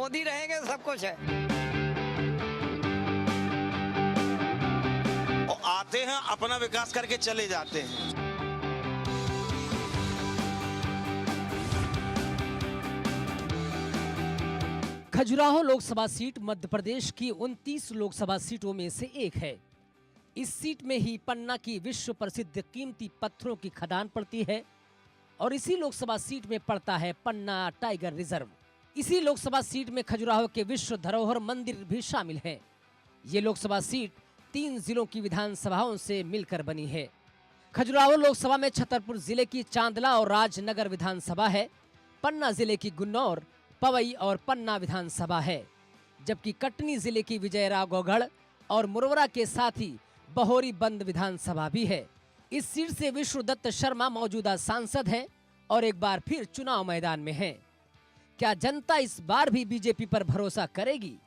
मोदी रहेंगे सब कुछ है। और आते हैं अपना विकास करके चले जाते हैं। खजुराहो लोकसभा सीट मध्य प्रदेश की 29 लोकसभा सीटों में से एक है। इस सीट में ही पन्ना की विश्व प्रसिद्ध कीमती पत्थरों की खदान पड़ती है और इसी लोकसभा सीट में पड़ता है पन्ना टाइगर रिजर्व। इसी लोकसभा सीट में खजुराहो के विश्व धरोहर मंदिर भी शामिल है। ये लोकसभा सीट 3 जिलों की विधानसभाओं से मिलकर बनी है। खजुराहो लोकसभा में छतरपुर जिले की चांदला और राजनगर विधानसभा है। पन्ना जिले की गुन्नौर, पवई और पन्ना विधानसभा है, जबकि कटनी जिले की विजयराघवगढ़ और मुरवरा के साथ ही बहोरी बंद विधानसभा भी है। इस सीट से विष्णुदत्त शर्मा मौजूदा सांसद हैं और एक बार फिर चुनाव मैदान में हैं। क्या जनता इस बार भी बीजेपी पर भरोसा करेगी?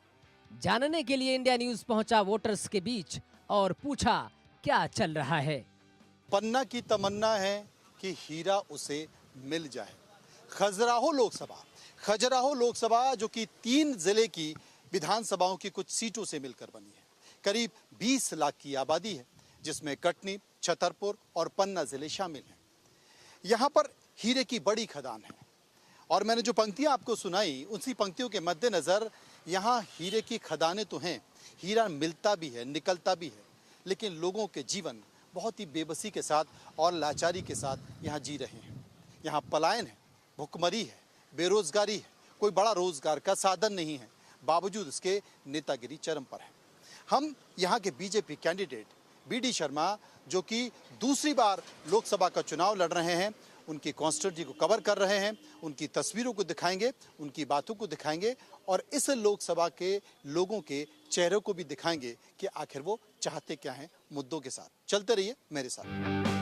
जानने के लिए इंडिया न्यूज पहुंचा वोटर्स के बीच और पूछा क्या चल रहा है। पन्ना की तमन्ना है कि हीरा उसे मिल जाए। खजुराहो लोकसभा जो कि 3 जिले की विधानसभाओं की कुछ सीटों से मिलकर बनी है। करीब 20 लाख की आबादी है, जिसमें कटनी, छतरपुर और पन्ना जिले शामिल हैं। यहाँ पर हीरे की बड़ी खदान है और मैंने जो पंक्तियाँ आपको सुनाई, उसी पंक्तियों के मद्देनज़र यहाँ हीरे की खदानें तो हैं, हीरा मिलता भी है, निकलता भी है, लेकिन लोगों के जीवन बहुत ही बेबसी के साथ और लाचारी के साथ यहाँ जी रहे हैं। यहाँ पलायन है, भुखमरी है, बेरोजगारी है, कोई बड़ा रोजगार का साधन नहीं है, बावजूद इसके नेतागिरी चरम पर है। हम यहाँ के बीजेपी कैंडिडेट बीडी शर्मा, जो कि दूसरी बार लोकसभा का चुनाव लड़ रहे हैं, उनकी कॉन्स्टिट्यूंसी को कवर कर रहे हैं, उनकी तस्वीरों को दिखाएंगे, उनकी बातों को दिखाएंगे और इस लोकसभा के लोगों के चेहरों को भी दिखाएंगे कि आखिर वो चाहते क्या हैं मुद्दों के साथ। चलते रहिए मेरे साथ।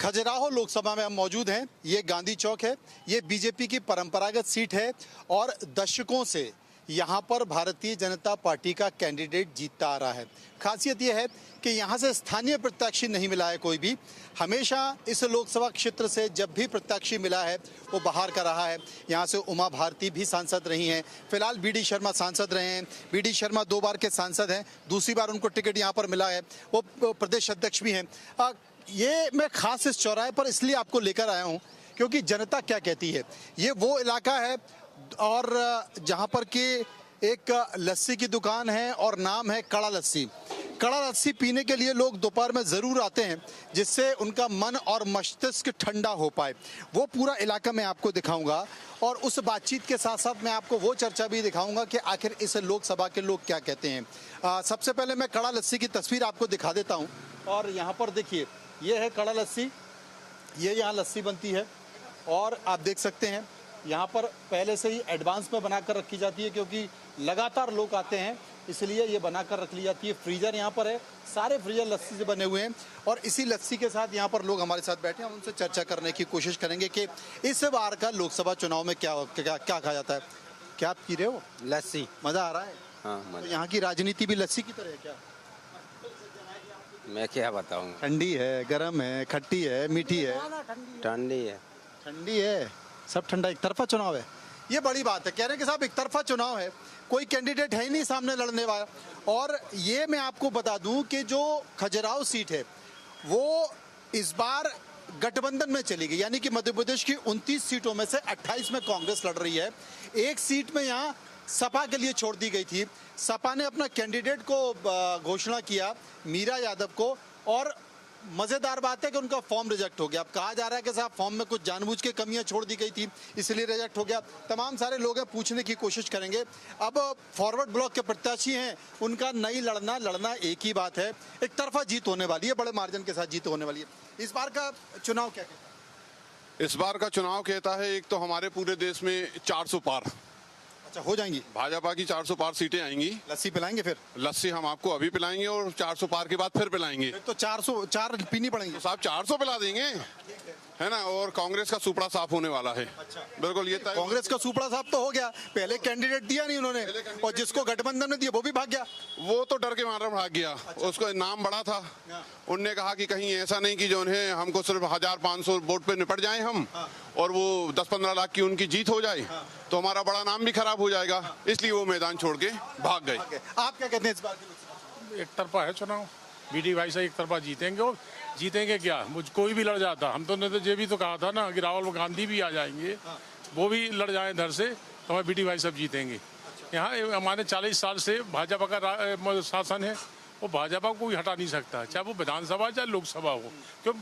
खजुराहो लोकसभा में हम मौजूद हैं। ये गांधी चौक है, ये बीजेपी की परंपरागत सीट है और दशकों से यहाँ पर भारतीय जनता पार्टी का कैंडिडेट जीतता आ रहा है। खासियत ये है कि यहाँ से स्थानीय प्रत्याशी नहीं मिला है कोई भी। हमेशा इस लोकसभा क्षेत्र से जब भी प्रत्याशी मिला है वो बाहर का रहा है। यहाँ से उमा भारती भी सांसद रही हैं। फिलहाल बीडी शर्मा सांसद रहे हैं। बीडी शर्मा 2 बार के सांसद हैं, दूसरी बार उनको टिकट यहाँ पर मिला है। वो प्रदेश अध्यक्ष भी हैं। ये मैं खास इस चौराहे पर इसलिए आपको लेकर आया हूँ क्योंकि जनता क्या कहती है। ये वो इलाका है और जहाँ पर कि एक लस्सी की दुकान है और नाम है कड़ा लस्सी। कड़ा लस्सी पीने के लिए लोग दोपहर में ज़रूर आते हैं, जिससे उनका मन और मस्तिष्क ठंडा हो पाए। वो पूरा इलाका मैं आपको दिखाऊंगा और उस बातचीत के साथ साथ मैं आपको वो चर्चा भी दिखाऊंगा कि आखिर इस लोकसभा के लोग क्या कहते हैं। सबसे पहले मैं कड़ा लस्सी की तस्वीर आपको दिखा देता हूँ और यहाँ पर देखिए, ये है कड़ा लस्सी। ये यहाँ लस्सी बनती है और आप देख सकते हैं यहाँ पर पहले से ही एडवांस में बनाकर रखी जाती है क्योंकि लगातार लोग आते हैं, इसलिए ये बनाकर रख ली जाती है। फ्रीजर यहाँ पर है, सारे फ्रीजर लस्सी से बने हुए हैं और इसी लस्सी के साथ यहाँ पर लोग हमारे साथ बैठे हैं। हम उनसे चर्चा करने की कोशिश करेंगे कि इस बार का लोकसभा चुनाव में क्या कहा जाता है। क्या आप पी रहे हो? लस्सी। मज़ा आ रहा है? हाँ। तो यहाँ की राजनीति भी लस्सी की तरह है क्या? मैं क्या बताऊँ। ठंडी है, गर्म है, खट्टी है, मीठी है? ठंडी है। ठंडी है, सब ठंडा। एक तरफा चुनाव है, ये बड़ी बात है। कह रहे हैं कि साहब एक तरफा चुनाव है, कोई कैंडिडेट है ही नहीं सामने लड़ने वाला। और ये मैं आपको बता दूं कि जो खजुराहो सीट है वो इस बार गठबंधन में चली गई, यानी कि मध्य प्रदेश की 29 सीटों में से 28 में कांग्रेस लड़ रही है। एक सीट में यहाँ सपा के लिए छोड़ दी गई थी। सपा ने अपना कैंडिडेट को घोषणा किया, मीरा यादव को, और मज़ेदार बात है कि उनका फॉर्म रिजेक्ट हो गया। अब कहा जा रहा है कि साहब फॉर्म में कुछ जानबूझ के कमियां छोड़ दी गई थी, इसलिए रिजेक्ट हो गया। तमाम सारे लोग हैं, पूछने की कोशिश करेंगे। अब फॉरवर्ड ब्लॉक के प्रत्याशी हैं, उनका नहीं लड़ना एक ही बात है। एक तरफा जीत होने वाली है, बड़े मार्जिन के साथ जीत होने वाली है। इस बार का चुनाव क्या कहता है? इस बार का चुनाव कहता है, एक तो हमारे पूरे देश में 400 पार। अच्छा, हो जाएंगी भाजपा की 400 पार सीटें आएंगी। लस्सी पिलाएंगे फिर? लस्सी हम आपको अभी पिलाएंगे और 400 पार के बाद फिर पिलाएंगे। तो 400 पीनी पड़ेंगी तो साहब 400 पिला देंगे। है ना, और कांग्रेस का सुपड़ा साफ होने वाला है। बिल्कुल ये तय। कांग्रेस का सुपड़ा साफ तो हो गया, पहले कैंडिडेट दिया नहीं उन्होंने, और जिसको गठबंधन ने दिया वो भी भाग गया। वो तो डर के मारे भाग गया। उसको नाम बड़ा था, उनने कहा कि कहीं ऐसा नहीं कि जो उन्हें हमको सिर्फ 1500 वोट पे निपट जाए हम, और वो 10-15 लाख की उनकी जीत हो जाए, तो हमारा बड़ा नाम भी खराब हो जाएगा, इसलिए वो मैदान छोड़ के भाग गए। आप क्या कहते हैं इस बार की लोकसभा? एक तरफा है चुनाव, बीडी भाई से एक तरफा जीतेंगे। और जीतेंगे क्या, मुझ कोई भी लड़ जाता, हम तो ने तो ये भी तो कहा था ना कि राहुल गांधी भी आ जाएंगे, वो भी लड़ जाए इधर से, तो हमें बीडी भाई सब जीतेंगे। यहाँ हमारे 40 साल से भाजपा का शासन है, वो भाजपा को कोई हटा नहीं सकता, चाहे वो विधानसभा चाहे लोकसभा हो। क्यों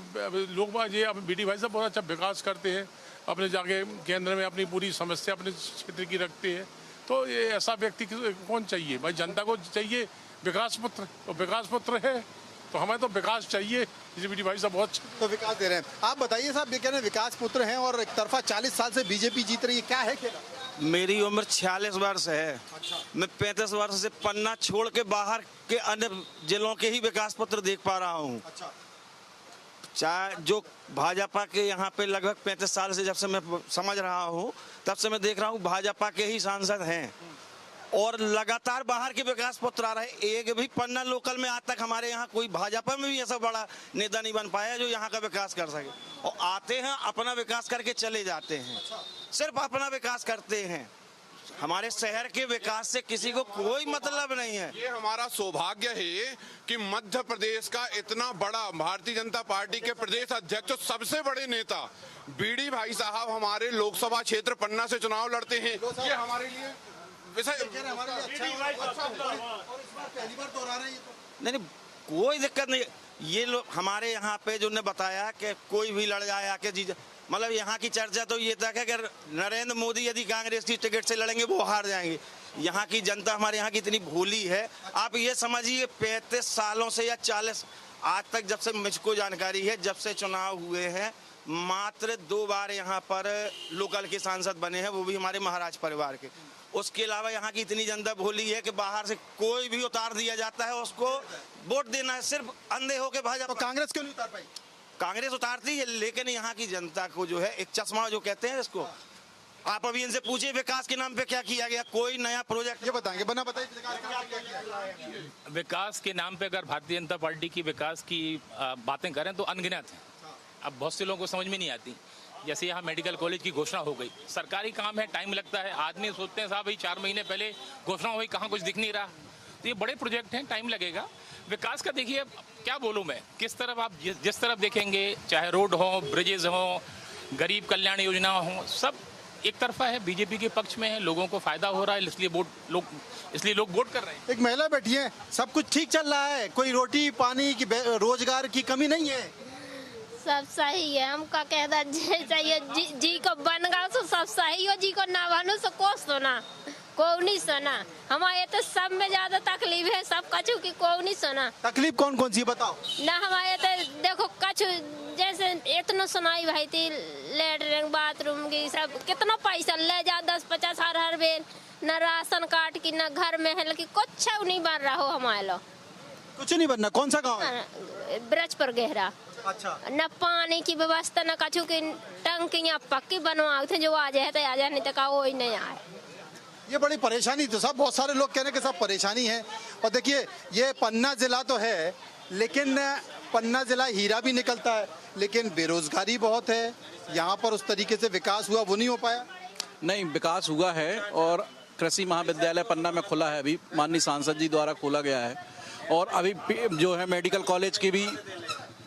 लोग ये बीडी भाई साहब बहुत अच्छा विकास करते हैं, अपने जाके केंद्र में अपनी पूरी समस्या अपने क्षेत्र की रखते हैं। तो ये ऐसा व्यक्ति कौन चाहिए भाई, जनता को चाहिए विकास पुत्र, तो विकास पुत्र है, तो हमें तो विकास चाहिए, इसलिए बीडी भाई साहब बहुत तो विकास दे रहे हैं। आप बताइए साहब, ये कह रहे हैं विकास पुत्र हैं और एक तरफा 40 साल से बीजेपी जीत रही है, क्या है खेला? मेरी उम्र 46 वर्ष है। मैं 35 वर्ष से पन्ना छोड़ के बाहर के अन्य जिलों के ही विकास पत्र देख पा रहा हूँ। चाहे जो भाजपा के यहाँ पे लगभग 35 साल से जब से मैं समझ रहा हूँ, तब से मैं देख रहा हूँ भाजपा के ही सांसद हैं, और लगातार बाहर के विकास पत्र आ रहे। एक भी पन्ना लोकल में आज तक हमारे यहाँ कोई भाजपा में भी ऐसा बड़ा नेता नहीं बन पाया जो यहाँ का विकास कर सके, और आते हैं अपना विकास करके चले जाते हैं, सिर्फ अपना विकास करते हैं। हमारे शहर के विकास से किसी को कोई मतलब नहीं है। ये हमारा सौभाग्य है कि मध्य प्रदेश का इतना बड़ा भारतीय जनता पार्टी के प्रदेश अध्यक्ष, सबसे बड़े नेता बीडी भाई साहब हमारे लोकसभा क्षेत्र पन्ना से चुनाव लड़ते हैं। ये हमारे लिए नहीं, कोई दिक्कत नहीं। ये लोग हमारे यहाँ पे जो ने बताया कि कोई भी लड़ जाए आके जीत, मतलब यहाँ की चर्चा तो ये तक है कि नरेंद्र मोदी यदि कांग्रेस की टिकट से लड़ेंगे वो हार जाएंगे। यहाँ की जनता हमारे यहाँ की इतनी भोली है, आप ये समझिए 35 सालों से या 40 आज तक, जब से मुझको जानकारी है, जब से चुनाव हुए हैं, मात्र 2 बार यहाँ पर लोकल के सांसद बने हैं, वो भी हमारे महाराज परिवार के। उसके अलावा यहाँ की इतनी जनता भोली है कि बाहर से कोई भी उतार दिया जाता है, उसको वोट देना है, सिर्फ अंधे होके भाजपा। तो कांग्रेस क्यों नहीं उतार पाई? कांग्रेस उतारती है, लेकिन यहाँ की जनता को जो है एक चश्मा जो कहते हैं इसको, आप अभी इनसे पूछिए विकास के नाम पे क्या किया गया, कोई नया प्रोजेक्ट ये बताएंगे, बना बताइए विकास के नाम पे क्या किया? विकास के नाम पे अगर भारतीय जनता पार्टी की विकास की बातें करें तो अनगिनत हैं। अब बहुत से लोगों को समझ में नहीं आती। जैसे यहाँ मेडिकल कॉलेज की घोषणा हो गई, सरकारी काम है, टाइम लगता है, आदमी सोचते हैं साहब भाई 4 महीने पहले घोषणा हुई, कहाँ कुछ दिख नहीं रहा। तो ये बड़े प्रोजेक्ट हैं, टाइम लगेगा। विकास का देखिए क्या बोलूँ मैं, किस तरफ आप जिस तरफ देखेंगे, चाहे रोड हो, ब्रिजेज हो, गरीब कल्याण योजना हो, सब एक तरफा है, बीजेपी के पक्ष में है, लोगों को फायदा हो रहा है, इसलिए लोग वोट कर रहे हैं। एक महिला बैठी है, सब कुछ ठीक चल रहा है, कोई रोटी पानी की रोजगार की कमी नहीं है? सब सही है, हमका कहता चाहिए जी को बन गया तो सब सही हो, जी को ना बनो तो को सुना, को नहीं सुना। हमारे तो सब में ज्यादा तकलीफ है, सब कछु की को नहीं सुना। तकलीफ कौन कौन सी बताओ ना, हमारे तो देखो कछु जैसे इतना सुनाई भाई थी, लेटरिन बाथरूम की सब कितना पैसा ले जा, 10-50 हर बेर, न राशन कार्ड की, न घर में है कि कुछ नहीं बन रहा हो हमारे लोग। कुछ नहीं बनना। कौन सा गांव है? ब्रज पर गहरा। अच्छा। न पानी की व्यवस्था, न कछु की टंकियां पक्की बनवाओ थे, जो आ जाए तो आ जाए, नहीं तो का वो ही नहीं आए। ये बड़ी परेशानी तो सब, बहुत सारे लोग कह रहे हैं कि सब परेशानी है। और देखिए ये पन्ना जिला तो है, लेकिन पन्ना जिला हीरा भी निकलता है, लेकिन बेरोजगारी बहुत है। यहाँ पर उस तरीके से विकास हुआ वो नहीं हो पाया। नहीं, विकास हुआ है, और कृषि महाविद्यालय पन्ना में खुला है, अभी माननीय सांसद जी द्वारा खोला गया है, और अभी जो है मेडिकल कॉलेज की भी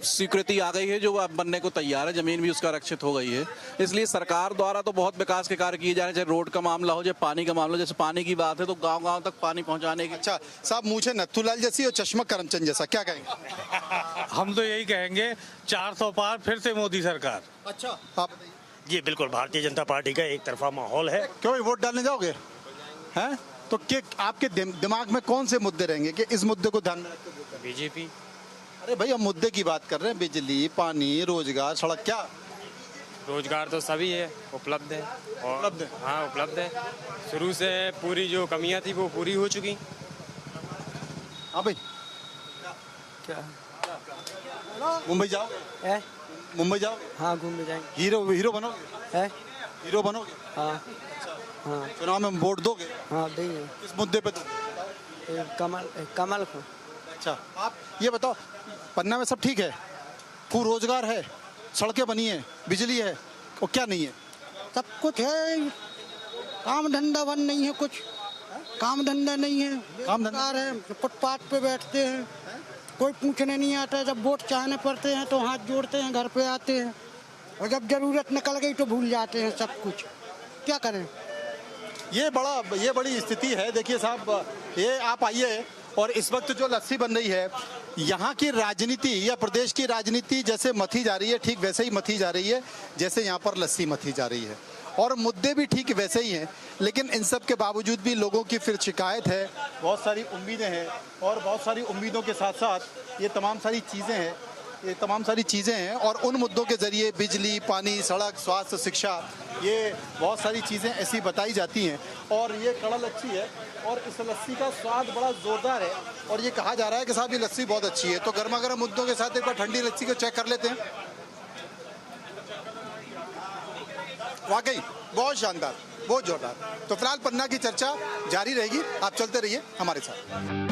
स्वीकृति आ गई है, जो अब बनने को तैयार है, जमीन भी उसका आरक्षित हो गई है। इसलिए सरकार द्वारा तो बहुत विकास के कार्य किए जा रहे हैं, चाहे रोड का मामला हो, चाहे पानी का मामला हो। जैसे पानी की बात है तो गांव-गांव तक पानी पहुंचाने की। अच्छा साहब, मुझे नथुलाल जैसी और चश्मा करमचंद जैसा, क्या कहेंगे? हम तो यही कहेंगे 400 पार फिर से मोदी सरकार। अच्छा, आप जी बिल्कुल, भारतीय जनता पार्टी का एक तरफा माहौल है। क्यों वोट डालने जाओगे? हैं? तो आपके दिमाग में कौन से मुद्दे रहेंगे कि इस मुद्दे को ध्यान में रखते हुए? बीजेपी। अरे भाई, हम मुद्दे की बात कर रहे हैं, बिजली, पानी, रोजगार, सड़क। क्या रोजगार तो सभी है, उपलब्ध है। और उपलब्ध है? हाँ उपलब्ध है, शुरू से पूरी जो कमियां थी वो पूरी हो चुकी। हाँ भाई, क्या मुंबई जाओ? मुंबई जाओगे? हाँ, घूमने जाएंगे। हीरो बनोगे? है? हीरो बनोगे? हाँ हाँ चुनाव में वोट दोगे? हाँ, देंगे। किस मुद्दे पे दोगे? कमल को। अच्छा, आप ये बताओ, पन्ना में सब ठीक है? खूब रोजगार है, सड़कें बनी है, बिजली है, और क्या नहीं है? सब कुछ है, काम धंधा बन नहीं है, कुछ काम धंधा नहीं है। काम धंधा है, फुटपाथ पे बैठते हैं, कोई पूछने नहीं आता। जब वोट चाहने पड़ते हैं तो हाथ जोड़ते हैं, घर पे आते हैं, और जब जरूरत निकल गई तो भूल जाते हैं सब कुछ। क्या करें? ये बड़ी स्थिति है। देखिए साहब, ये आप आइए, और इस वक्त जो लस्सी बन रही है, यहाँ की राजनीति या प्रदेश की राजनीति जैसे मथी जा रही है, ठीक वैसे ही मथी जा रही है जैसे यहाँ पर लस्सी मथी जा रही है, और मुद्दे भी ठीक वैसे ही हैं। लेकिन इन सब के बावजूद भी लोगों की फिर शिकायत है, बहुत सारी उम्मीदें हैं, और बहुत सारी उम्मीदों के साथ साथ ये तमाम सारी चीज़ें हैं, और उन मुद्दों के ज़रिए बिजली, पानी, सड़क, स्वास्थ्य, शिक्षा, ये बहुत सारी चीज़ें ऐसी बताई जाती हैं। और ये कड़ा लस्सी है, और इस लस्सी का स्वाद बड़ा ज़ोरदार है, और ये कहा जा रहा है कि साहब ये लस्सी बहुत अच्छी है। तो गर्मा गर्म मुद्दों के साथ एक बार ठंडी लस्सी को चेक कर लेते हैं। वाकई बहुत शानदार, बहुत जोरदार। तो फिलहाल पन्ना की चर्चा जारी रहेगी, आप चलते रहिए हमारे साथ।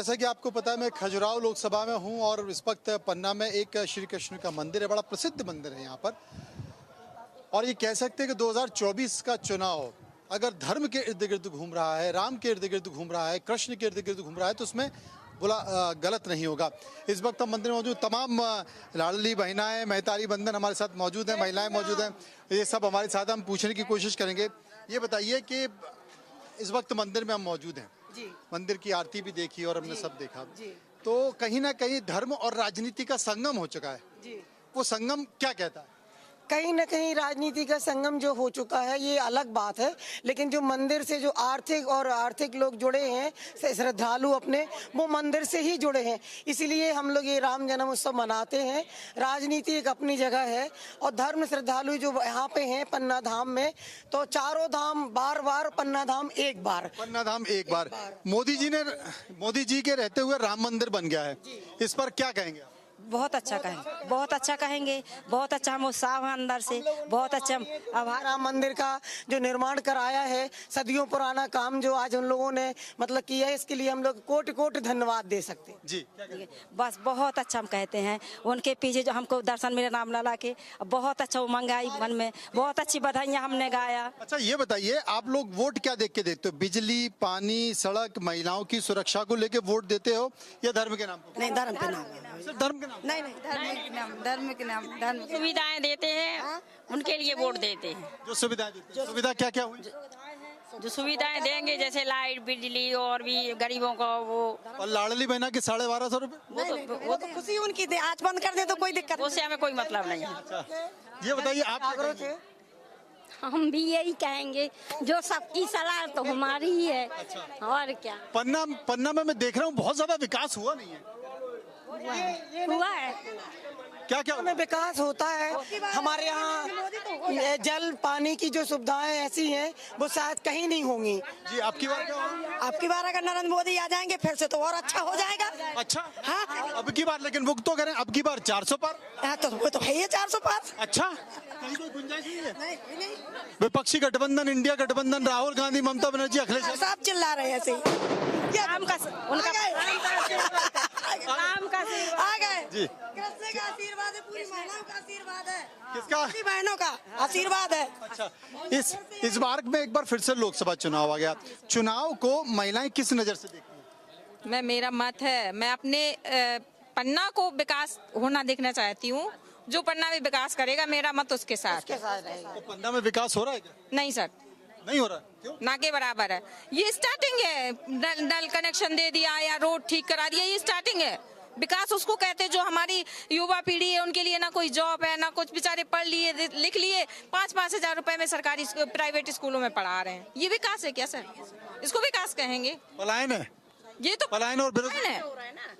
जैसा कि आपको पता है, मैं खजुराहो लोकसभा में हूं, और इस वक्त पन्ना में एक श्री कृष्ण का मंदिर है, बड़ा प्रसिद्ध मंदिर है यहाँ पर। और ये कह सकते हैं कि 2024 का चुनाव अगर धर्म के इर्द गिर्द घूम रहा है, राम के इर्द गिर्द घूम रहा है, कृष्ण के इर्द गिर्द घूम रहा है, तो उसमें गलत नहीं होगा। इस वक्त हम मंदिर में मौजूद तमाम लाडली बहनाएं, महतारी बंधन हमारे साथ मौजूद हैं, महिलाएं मौजूद हैं, ये सब हमारे साथ हम पूछने की कोशिश करेंगे। ये बताइए कि इस वक्त मंदिर में हम मौजूद हैं, मंदिर की आरती भी देखी और हमने सब देखा, तो कहीं ना कहीं धर्म और राजनीति का संगम हो चुका है। वो संगम क्या कहता है? कहीं न कहीं राजनीति का संगम जो हो चुका है ये अलग बात है, लेकिन जो मंदिर से जो आर्थिक लोग जुड़े हैं, श्रद्धालु अपने, वो मंदिर से ही जुड़े हैं। इसीलिए हम लोग ये राम जन्म उत्सव मनाते हैं। राजनीति एक अपनी जगह है, और धर्म श्रद्धालु जो यहाँ पे हैं पन्ना धाम में, तो चारों धाम बार पन्ना धाम एक बार। पन्ना धाम एक बार। मोदी जी के रहते हुए राम मंदिर बन गया है, इस पर क्या कहेंगे? बहुत अच्छा कहेंगे, बहुत अच्छा कहेंगे, बहुत अच्छा हम उत्साह है अंदर से, बहुत अच्छा आभार। राम मंदिर का जो निर्माण कराया है, सदियों पुराना काम जो आज उन लोगों ने मतलब किया है, इसके लिए हम लोग कोटि धन्यवाद दे सकते हैं। जी, बस बहुत अच्छा हम कहते हैं। उनके पीछे जो हमको दर्शन मिले राम लला के, बहुत अच्छा उमंग आई मन में, बहुत अच्छी बधाइयाँ हमने गाया। अच्छा, ये बताइए, आप लोग वोट क्या देख के देते हो? बिजली, पानी, सड़क, महिलाओं की सुरक्षा को लेके वोट देते हो, या धर्म के नाम पर? नहीं, धर्म के नाम। धर्म के नाम? नहीं, धर्म के नाम सुविधाएं देते हैं, उनके लिए वोट देते हैं। जो सुविधाएं देते हैं, सुविधा क्या क्या हुई? जो सुविधाएं देंगे जैसे लाइट, बिजली, और भी गरीबों को वो। और लाडली बहना के 1250 रुपए? वो तो खुशी उनकी दे, आज बंद कर दे तो कोई दिक्कत, उससे हमें कोई मतलब नहीं है। ये बताइए आप। हम भी यही कहेंगे, जो सबकी सलाह तो हमारी ही है। और क्या, पन्ना में मैं देख रहा हूँ बहुत ज्यादा विकास हुआ नहीं है। हुआ है। क्या में विकास होता है। हमारे यहाँ जल पानी की जो सुविधाएं ऐसी हैं, वो शायद कहीं नहीं होंगी। जी, आपकी बार क्या होगा? आपकी बार अगर नरेंद्र मोदी आ जाएंगे फिर से तो और अच्छा हो जाएगा। अच्छा, हाँ, अब की बार लेकिन वो तो करें, अब की बार 400 पार। तो वो तो है ही 400 पार। अच्छा, कहीं कोई गुंजाइश नहीं है? विपक्षी गठबंधन, इंडिया गठबंधन, राहुल गांधी, ममता बनर्जी, अखिलेश सब चिल्ला रहे हैं ऐसे। राम का उनका राम का आ गए जी, कृष्ण का आशीर्वाद है, पूरी महिलाओं का आशीर्वाद है, किसका? पूरी बहनों का आशीर्वाद है। अच्छा, इस बार में एक बार फिर से लोकसभा चुनाव आ गया। चुनाव को महिलाएं किस नजर से देखती हैं? मेरा मत है, मैं अपने पन्ना को विकास होना देखना चाहती हूँ। जो पन्ना में विकास करेगा मेरा मत उसके साथ तो पन्ना में विकास हो रहा है क्या? नहीं सर, नहीं हो रहा। क्यों? ना के बराबर है। ये स्टार्टिंग है, नल कनेक्शन दे दिया या रोड ठीक करा दिया, ये स्टार्टिंग है। विकास उसको कहते हैं जो हमारी युवा पीढ़ी है, उनके लिए ना कोई जॉब है, ना कुछ, बेचारे पढ़ लिए लिख लिए, 5-5 हजार रुपए में सरकारी प्राइवेट स्कूलों में पढ़ा रहे हैं। ये विकास है क्या सर? इसको विकास कहेंगे? पलायन है। ये तो पलायन और बेरोजगारी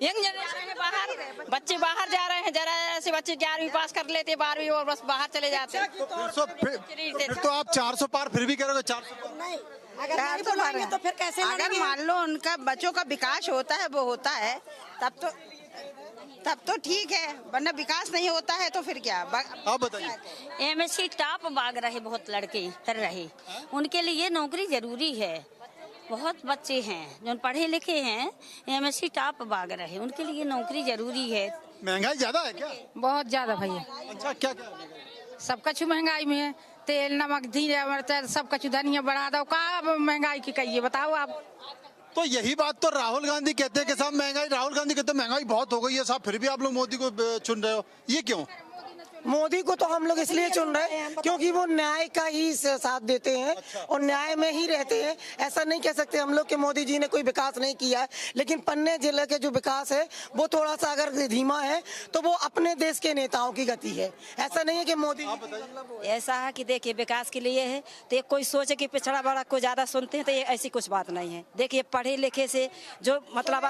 यंग जनरेशन है, बाहर बच्चे बाहर जा रहे हैं, जरा ऐसे बच्चे 11वीं पास कर लेते 12वीं और बस बाहर चले जाते हैं। फिर तो आप 400 पार फिर भी करोगे 400 नहीं, अगर नहीं बुलाएंगे तो फिर कैसे अगर मान लो उनका बच्चों का विकास होता है वो होता है तब तो ठीक है, वरना विकास नहीं होता है तो फिर क्या। आप बताइए। एमएससी टॉप भाग रहे बहुत लड़के कर रहे, उनके लिए नौकरी जरूरी है। बहुत बच्चे हैं जो पढ़े लिखे हैं, एमएससी टॉप भाग रहे, उनके लिए नौकरी जरूरी है। महंगाई ज्यादा है क्या? बहुत ज्यादा भैया। अच्छा, क्या सब कछु महंगाई में है, तेल नमक धीरे मिर्चा सब कछु धनिया बढ़ा दो, का महंगाई की कहिए बताओ आप। तो यही बात तो राहुल गांधी कहते हैं कि साहब महंगाई, राहुल गांधी कहते हैं महंगाई बहुत हो गई है साहब, फिर भी आप लोग मोदी को चुन रहे हो, ये क्यों? मोदी को तो हम लोग इसलिए चुन रहे हैं क्योंकि वो न्याय का ही साथ देते हैं और न्याय में ही रहते हैं। ऐसा नहीं कह सकते हम लोग कि मोदी जी ने कोई विकास नहीं किया है, लेकिन पन्ने जिले के जो विकास है वो थोड़ा सा अगर धीमा है तो वो अपने देश के नेताओं की गति है। ऐसा नहीं है कि मोदी ऐसा है कि देखिए विकास के लिए है तो कोई सोचे कि पिछड़ा बड़ा को ज्यादा सुनते हैं, तो ये ऐसी कुछ बात नहीं है। देखिए पढ़े लिखे से जो मतलब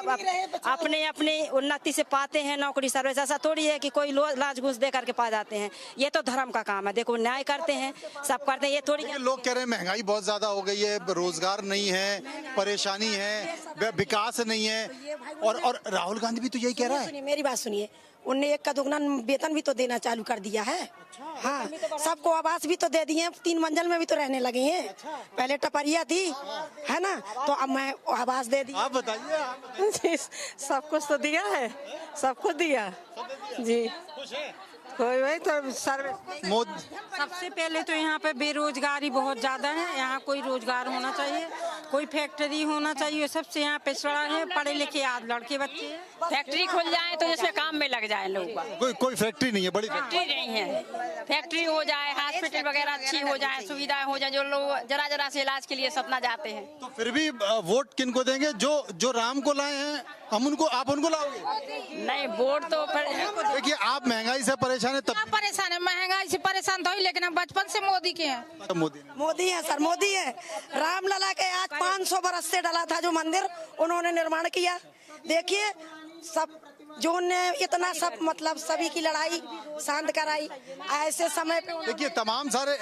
अपने अपने उन्नति से पाते हैं नौकरी सर्विस, ऐसा थोड़ी है कि कोई लाज घूस दे करके पा जाते हैं। ये तो धर्म का काम है, देखो न्याय करते हैं, सब करते हैं। ये थोड़ी लोग कह रहे हैं महंगाई बहुत ज्यादा हो गई है, रोजगार नहीं है, परेशानी है, विकास नहीं है, और राहुल गांधी भी तो यही कह रहा है। मेरी बात सुनिए, उनने 1 का दुगना वेतन भी तो देना चालू कर दिया है। हाँ, सबको आवास भी तो दे दिए, 3 मंजिल में भी तो रहने लगे हैं। पहले टपरिया थी, है ना, तो अब मैं आवास दे दी। आप बताइए। सब कुछ तो दिया है, सब कुछ दिया जी। कोई भाई तो सबसे पहले तो यहाँ पे बेरोजगारी बहुत ज्यादा है, यहाँ कोई रोजगार होना चाहिए, कोई फैक्ट्री होना चाहिए। सबसे यहाँ पिछड़ा है, पढ़े लिखे आज लड़के बच्चे, फैक्ट्री खुल जाए तो इसमें काम में लग जाए लोग। कोई फैक्ट्री नहीं है, बड़ी फैक्ट्री नहीं है, फैक्ट्री हो जाए, हॉस्पिटल वगैरह अच्छी हो जाए, सुविधाएं हो जाए, जो लोग जरा जरा से इलाज के लिए सपना जाते हैं। तो फिर भी वोट किनको देंगे? जो राम को लाए हैं हम उनको, आप उनको लाओगे? नहीं, वोट तो देखिए आप महंगाई से परेशान है, तब परेशान है, महंगाई से परेशान तो ही, लेकिन हम बचपन से मोदी के हैं। मोदी है सर, मोदी है। रामलला के आज 500 बरस से डला था जो मंदिर, उन्होंने निर्माण किया। देखिए सब जो ने इतना सब मतलब सभी की लड़ाई शांत कराई ऐसे समय पे। देखिए तमाम सारे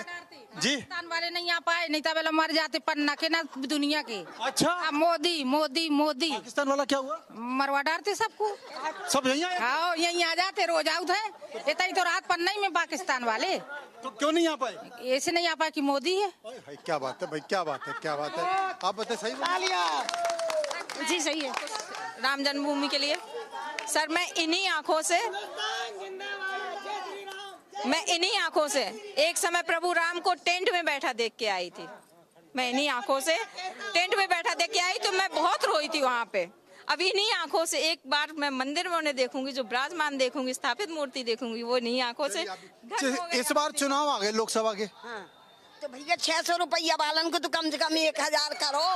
जी पाकिस्तान वाले नहीं आ पाए, नहीं तो पहले मर जाते पन्ना के ना दुनिया के। अच्छा, मोदी मोदी मोदी। पाकिस्तान वाला क्या हुआ? मरवा डालते सबको, सब यहीं आए? हाँ, यहीं आ जाते, रोज आउट है। इतना ही तो रात पन्ना ही में पाकिस्तान वाले। तो क्यों नहीं आ पाए? ऐसे नहीं आ पाए कि मोदी है। क्या बात है भाई, क्या बात है, क्या बात है। आप बताए सही जी, सही है। राम जन्मभूमि के लिए सर मैं इन्हीं आंखों से एक समय प्रभु राम को टेंट में बैठा देख के आई थी। मैं इन्हीं आंखों से टेंट में बैठा देख के आई तो मैं बहुत रोई थी वहाँ पे। अब इन्हीं आंखों से एक बार मैं मंदिर में उन्हें देखूंगी, जो विराजमान देखूंगी, स्थापित मूर्ति देखूंगी, वो इन्हीं आंखों से। इस बार चुनाव आ गए लोकसभा के, तो भैया 600 रुपया वालन को तो कम से कम 1000 करो।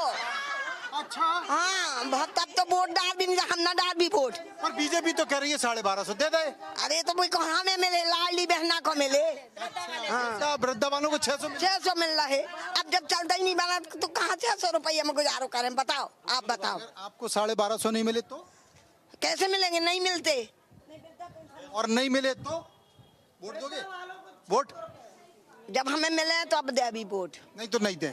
अच्छा, हाँ, तब तो वोट डाल भी नहीं, हम ना डाल भी वोट। और बीजेपी तो कह रही है 1250 दे दे। अरे तो वो कहाँ में मिले, लाडली बहना को मिले। हाँ, वृद्धा वालों को 600 मिल रहा है। अब जब चलता ही नहीं बना तो कहाँ 600 रुपया में गुजारो करें, बताओ, आप बताओ। आपको 1250 नहीं मिले तो कैसे मिलेंगे? नहीं मिलते। और नहीं मिले तो वोट दोगे? वोट जब हमें मिले तो अब दे भी वोट, नहीं तो नहीं दें।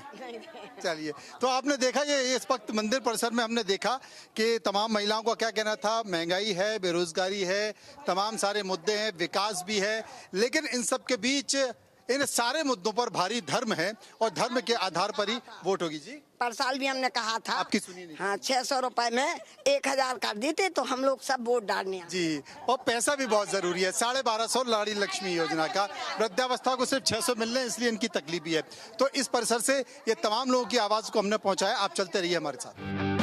चलिए, तो आपने देखा ये इस वक्त मंदिर परिसर में हमने देखा कि तमाम महिलाओं का क्या कहना था। महंगाई है, बेरोजगारी है, तमाम सारे मुद्दे हैं, विकास भी है, लेकिन इन सब के बीच इन सारे मुद्दों पर भारी धर्म है और धर्म के आधार पर ही वोट होगी। जी, पर साल भी हमने कहा था, आपकी सुनी नहीं। हाँ, 600 रुपए में 1000 कर देते तो हम लोग सब वोट डालने जी। और पैसा भी बहुत जरूरी है। 1250 लाड़ी लक्ष्मी योजना का, वृद्धावस्था को सिर्फ 600 मिल रहे हैं, इसलिए इनकी तकलीफ भी है। तो इस परिसर से ये तमाम लोगों की आवाज को हमने पहुंचाया। आप चलते रहिए हमारे साथ।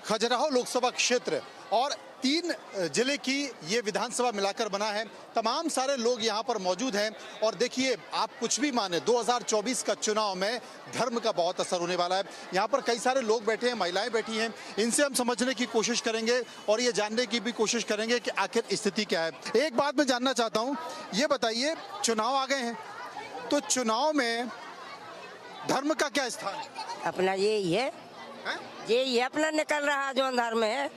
खजुराहो लोकसभा क्षेत्र और 3 जिले की ये विधानसभा मिलाकर बना है। तमाम सारे लोग यहाँ पर मौजूद हैं और देखिए, आप कुछ भी माने, 2024 का चुनाव में धर्म का बहुत असर होने वाला है। यहाँ पर कई सारे लोग बैठे हैं, महिलाएं बैठी हैं, इनसे हम समझने की कोशिश करेंगे और ये जानने की भी कोशिश करेंगे कि आखिर स्थिति क्या है। एक बात मैं जानना चाहता हूँ, ये बताइए, चुनाव आ गए हैं तो चुनाव में धर्म का क्या स्थान है? अपना यही है, यही है अपना निकल रहा जो धर्म है,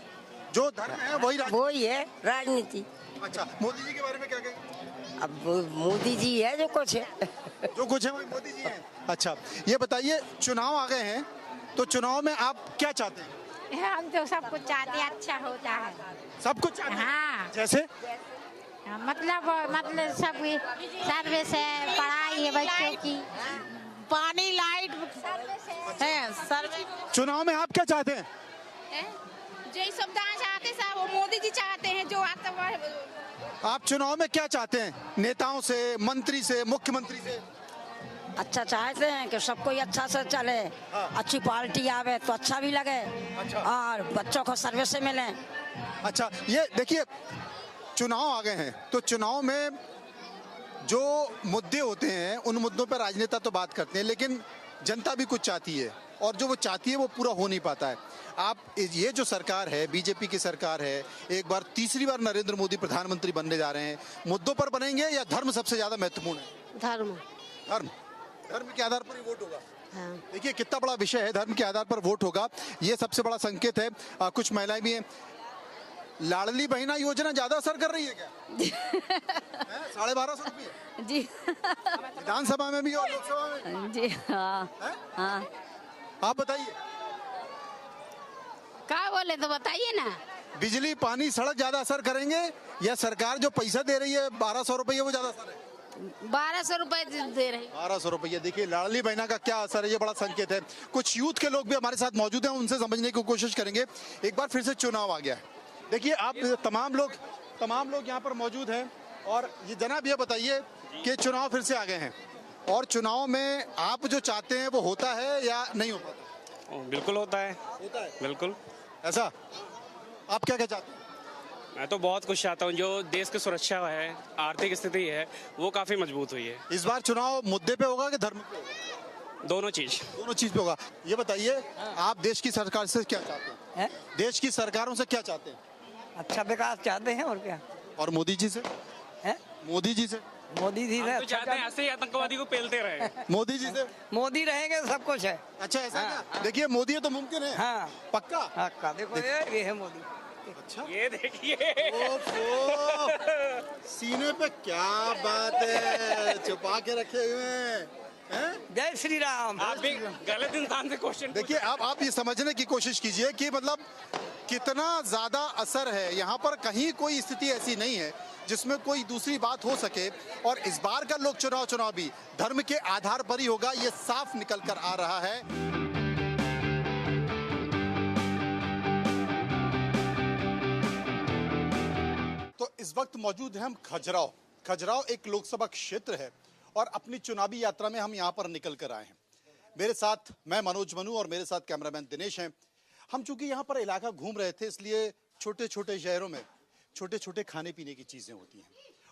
जो धर्म है वही है राजनीति। अच्छा, मोदी जी के बारे में क्या कहेंगे? अब मोदी जी है जो कुछ है, जो कुछ है वही मोदी जी है। अच्छा, ये बताइए, चुनाव आ गए हैं तो चुनाव में आप क्या चाहते हैं? हम तो सब कुछ चाहते हैं, अच्छा होता है सब कुछ चाहते हैं? हाँ। जैसे मतलब सब सर्विस है, पढ़ाई है बच्चों की, पानी, लाइट है, सर्विस। चुनाव में आप क्या चाहते हैं? जो सुविधा चाहते सब वो मोदी जी चाहते हैं। जो आप चुनाव में क्या चाहते हैं? नेताओं से, मंत्री से, मुख्यमंत्री से? अच्छा चाहते हैं कि सब कोई अच्छा से चले, अच्छी पार्टी आवे तो अच्छा भी लगे, और बच्चों को सर्विस मिले। अच्छा, ये देखिए, चुनाव आ गए हैं तो चुनाव में जो मुद्दे होते हैं उन मुद्दों पर राजनेता तो बात करते हैं, लेकिन जनता भी कुछ चाहती है और जो वो चाहती है वो पूरा हो नहीं पाता है। आप ये जो सरकार है, बीजेपी की सरकार है, एक बार तीसरी बार नरेंद्र मोदी प्रधानमंत्री बनने जा रहे हैं, मुद्दों पर बनेंगे या धर्म सबसे ज्यादा महत्वपूर्ण है? धर्म। धर्म, धर्म के आधार पर ही वोट होगा। हाँ। देखिए, कितना बड़ा विषय है, धर्म के आधार पर वोट होगा, ये सबसे बड़ा संकेत है। कुछ महिलाएं भी हैं। लाडली बहना योजना ज्यादा असर कर रही है क्या? 1250 रुपये जी, विधानसभा में भी और लोकसभा में जी। हाँ, हाँ। आप बताइए, क्या बोले तो बताइए ना। बिजली, पानी, सड़क ज्यादा असर करेंगे या सरकार जो पैसा दे रही है 1200 रुपये वो ज्यादा असर है? 1200 रुपए दे रही। 1200 रुपये। देखिए, लाडली बहना का क्या असर है, ये बड़ा संकेत है। कुछ यूथ के लोग भी हमारे साथ मौजूद हैं, उनसे समझने की कोशिश करेंगे। एक बार फिर से चुनाव आ गया है, देखिए, आप तमाम लोग यहाँ पर मौजूद हैं और ये जनाब, ये बताइए कि चुनाव फिर से आ गए हैं और चुनाव में आप जो चाहते हैं वो होता है या नहीं हो पाता? बिल्कुल होता है, बिल्कुल। ऐसा आप क्या चाहते हैं? मैं तो बहुत कुछ चाहता हूँ। जो देश की सुरक्षा है, आर्थिक स्थिति है, वो काफी मजबूत हुई है। इस बार चुनाव मुद्दे पे होगा कि धर्म पे होगा? दोनों चीज पे होगा। ये बताइए, आप देश की सरकार से क्या चाहते हैं? देश की सरकारों से क्या चाहते हैं? अच्छा विकास चाहते हैं, और क्या। और मोदी जी से? मोदी जी से तो चाहते हैं ऐसे ही आतंकवादी को पेलते रहे। मोदी जी से? मोदी रहेंगे सब कुछ है। अच्छा, ऐसा क्या? देखिए, मोदी है तो मुमकिन है। हाँ, पक्का? पक्का। देखो ये है मोदी। अच्छा, ये देखिए, सीने पे क्या बात है, छुपा के रखे हुए हैं। जय श्री राम। आप भी गलत इंसान से क्वेश्चन। देखिए, आप ये समझने की कोशिश कीजिए कि मतलब कितना ज्यादा असर है। यहाँ पर कहीं कोई स्थिति ऐसी नहीं है जिसमें कोई दूसरी बात हो सके, और इस बार का लोक चुनाव भी धर्म के आधार पर ही होगा, ये साफ निकल कर आ रहा है। तो इस वक्त मौजूद हैं हम खजुराहो एक लोकसभा क्षेत्र है और अपनी चुनावी यात्रा में हम यहाँ पर निकल कर आए हैं। मेरे साथ मैं मनोज मनु और मेरे साथ कैमरामैन दिनेश हैं। हम चूंकि यहाँ पर इलाका घूम रहे थे, इसलिए छोटे छोटे शहरों में छोटे छोटे खाने पीने की चीजें होती हैं,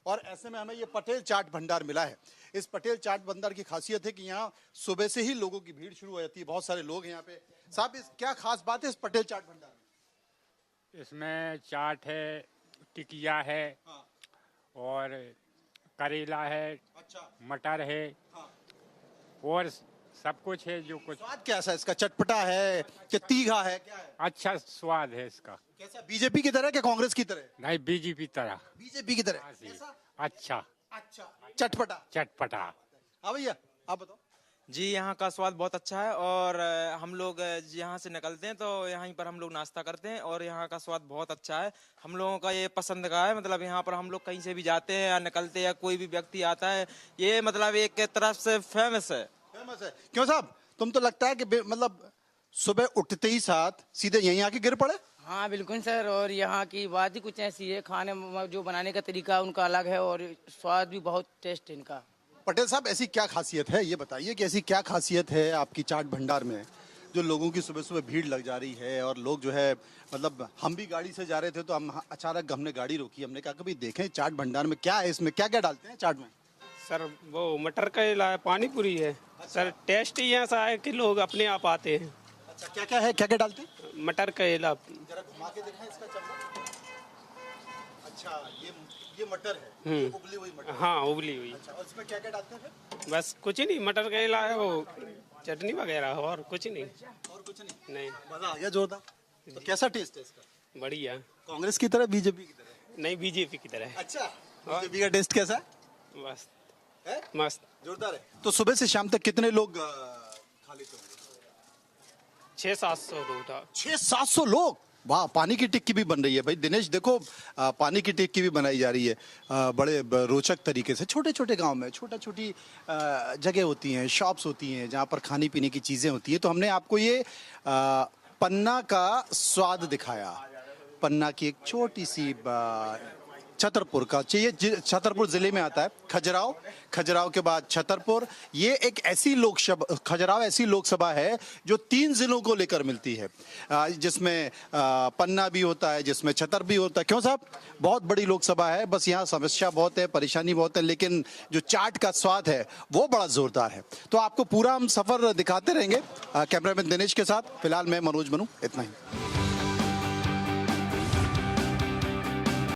और ऐसे में हमें ये पटेल चाट भंडार मिला है। इस पटेल चाट भंडार की खासियत है कि यहाँ सुबह से ही लोगों की भीड़ शुरू हो जाती है, बहुत सारे लोग यहाँ पे। साहब, इस क्या खास बात है इस पटेल चाट भंडार में? इसमें चाट है, टिकिया है, और करेला है, मटर है, और सब कुछ है। जो कुछ स्वाद कैसा है इसका? चटपटा है कि तीखा है, क्या है? अच्छा स्वाद है इसका। कैसा, बीजेपी की तरह कि कांग्रेस की तरह? नहीं, बीजेपी तरह। बीजेपी की तरह। अच्छा, चटपटा। हाँ भैया, आप बताओ। जी, यहाँ का स्वाद बहुत अच्छा है, और हम लोग यहाँ से निकलते हैं तो यहीं पर हम लोग नाश्ता करते हैं, और यहाँ का स्वाद बहुत अच्छा है। हम लोगों का ये पसंद का है। मतलब यहाँ पर हम लोग कहीं से भी जाते हैं या निकलते हैं या कोई भी व्यक्ति आता है, ये मतलब एक तरफ से फेमस है। क्यों साहब, तुम तो लगता है कि मतलब सुबह उठते ही साथ सीधे यहीं आके गिर पड़े? हाँ बिल्कुल सर, और यहाँ की बात ही कुछ ऐसी है। खाने जो बनाने का तरीका उनका अलग है, और स्वाद भी बहुत टेस्ट है इनका। पटेल साहब, ऐसी क्या खासियत है, ये बताइए कि ऐसी क्या खासियत है आपकी चाट भंडार में जो लोगों की सुबह सुबह भीड़ लग जा रही है और लोग जो है मतलब हम भी गाड़ी से जा रहे थे तो हम अचानक हमने गाड़ी रोकी, हमने कहा कभी देखें चाट भंडार में क्या है, इसमें क्या क्या डालते हैं चाट में? सर वो मटर का पानी पूरी है। सर टेस्ट ही ऐसा है कि लोग अपने आप आते हैं। अच्छा, क्या क्या है, क्या क्या डालते हैं? मटर का जरा घुमा के दिखाएं इसका चम्मच। अच्छा, ये मटर है, ये उबली हुई मटर। हाँ, उबली हुई। अच्छा, और इसमें क्या क्या डालते हैं फिर? बस कुछ नहीं, मटर का अलावा वो चटनी वगैरह और कुछ नहीं। और कुछ नहीं? नहीं। मजा आ गया जोरदार। तो कैसा टेस्ट है इसका? बढ़िया। कांग्रेस की तरह, बीजेपी की तरह? नहीं, बीजेपी की तरह। अच्छा, बीजेपी का टेस्ट कैसा है? बस है? मस्त, जोरदार है। तो सुबह से शाम तक कितने लोग खा लेते होंगे? 600-700 लोग था। 600-700 लोग? वाह, पानी की टिक्की भी बन रही है भाई दिनेश, देखो पानी की टिक्की भी बनाई जा रही है बड़े रोचक तरीके से। छोटे छोटे गांव में छोटी जगह होती हैं, शॉप्स होती हैं जहां पर खाने पीने की चीज़ें होती हैं। तो हमने आपको ये पन्ना का स्वाद दिखाया। पन्ना की एक छोटी सी छतरपुर का, ये छतरपुर जिले में आता है। खजुराहो के बाद छतरपुर। ये एक ऐसी लोकसभा, खजुराहो ऐसी लोकसभा है जो 3 जिलों को लेकर मिलती है, जिसमें पन्ना भी होता है, जिसमें छतर भी होता है। क्यों साहब? बहुत बड़ी लोकसभा है, बस यहाँ समस्या बहुत है, परेशानी बहुत है, लेकिन जो चाट का स्वाद है वो बड़ा जोरदार है। तो आपको पूरा हम सफर दिखाते रहेंगे कैमरामैन दिनेश के साथ। फिलहाल मैं मनोज बनू, इतना ही।